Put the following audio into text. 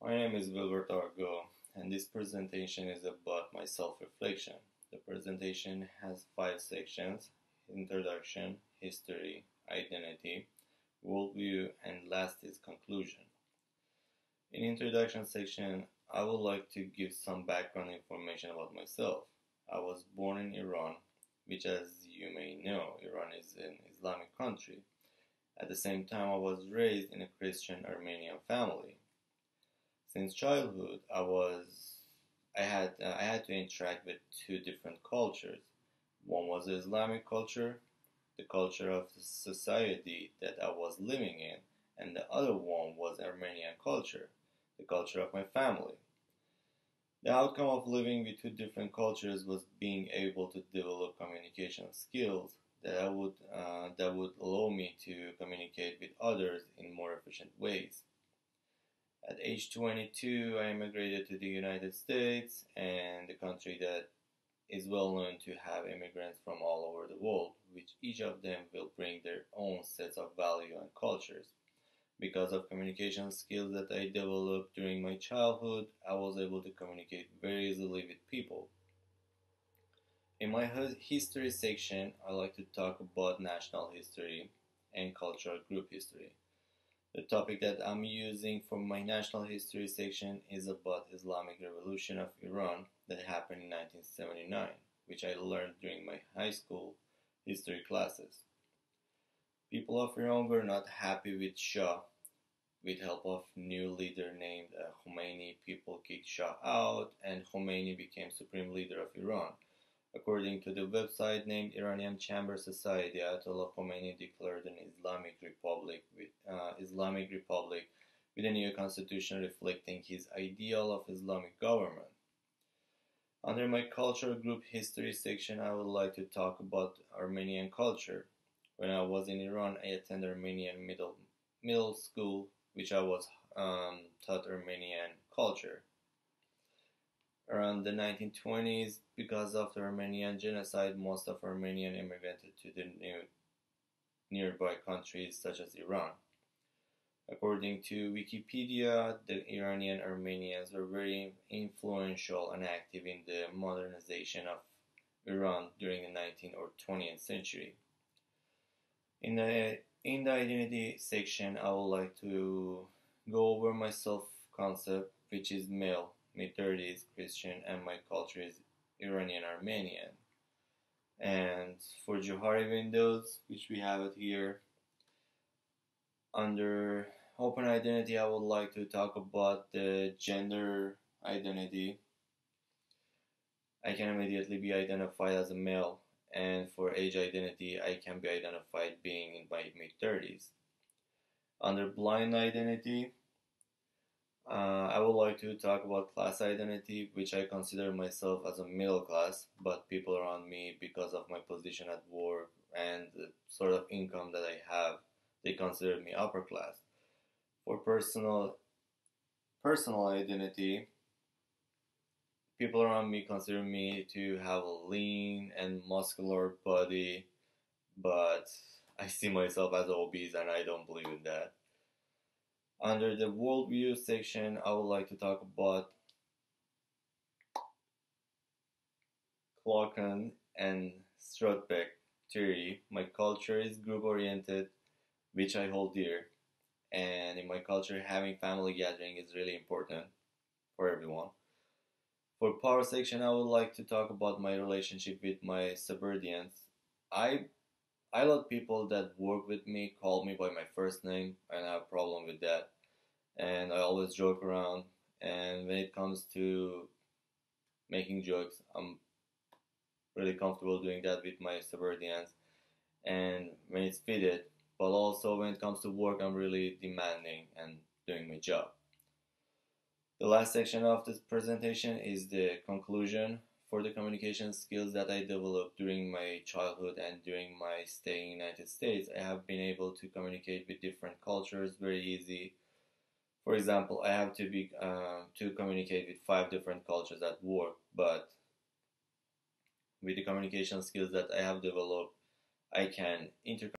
My name is Wilbert Argo, and this presentation is about my self-reflection. The presentation has 5 sections: introduction, history, identity, worldview, and last is conclusion. In introduction section, I would like to give some background information about myself. I was born in Iran, which, as you may know, Iran is an Islamic country. At the same time, I was raised in a Christian Armenian family. Since childhood, I had to interact with 2 different cultures. One was the Islamic culture, the culture of the society that I was living in, and the other one was Armenian culture, the culture of my family. The outcome of living with 2 different cultures was being able to develop communication skills that would allow me to communicate with others in more efficient ways. At age 22, I immigrated to the United States, and the country that is well known to have immigrants from all over the world, which each of them will bring their own sets of value and cultures. Because of communication skills that I developed during my childhood, I was able to communicate very easily with people. In my history section, I like to talk about national history and cultural group history. The topic that I'm using for my national history section is about Islamic Revolution of Iran that happened in 1979, which I learned during my high school history classes. People of Iran were not happy with Shah. With help of new leader named Khomeini, people kicked Shah out, and Khomeini became supreme leader of Iran. According to the website named Iranian Chamber Society, Ayatollah Khomeini declared an Islamic Republic with a new constitution reflecting his ideal of Islamic government. Under my cultural group history section, I would like to talk about Armenian culture. When I was in Iran, I attended Armenian middle school, which I was taught Armenian culture. Around the 1920s, because of the Armenian genocide, most of Armenians immigrated to the nearby countries such as Iran. According to Wikipedia, the Iranian Armenians were very influential and active in the modernization of Iran during the 19th or 20th century. In the identity section, I would like to go over my self-concept, which is male, mid-30s, Christian, and my culture is Iranian Armenian. And for Johari windows, which we have it here, under open identity, I would like to talk about the gender identity. I can immediately be identified as a male, and for age identity, I can be identified being in my mid-30s. Under blind identity, I would like to talk about class identity, which I consider myself as a middle class, but people around me, because of my position at work and the sort of income that I have, they consider me upper class. For personal identity, people around me consider me to have a lean and muscular body, but I see myself as obese and I don't believe in that. Under the worldview section, I would like to talk about Clocken and Strutbeck theory. My culture is group oriented, which I hold dear, and in my culture, having family gathering is really important for everyone. For power section, I would like to talk about my relationship with my subordinates. I I let people that work with me call me by my first name. I don't have a problem with that, and I always joke around. And when it comes to making jokes, I'm really comfortable doing that with my subordinates, and when it's fitted. But also when it comes to work, I'm really demanding and doing my job. The last section of this presentation is the conclusion. For the communication skills that I developed during my childhood and during my stay in the United States, I have been able to communicate with different cultures very easy. For example, I have to communicate with 5 different cultures at work, but with the communication skills that I have developed, I can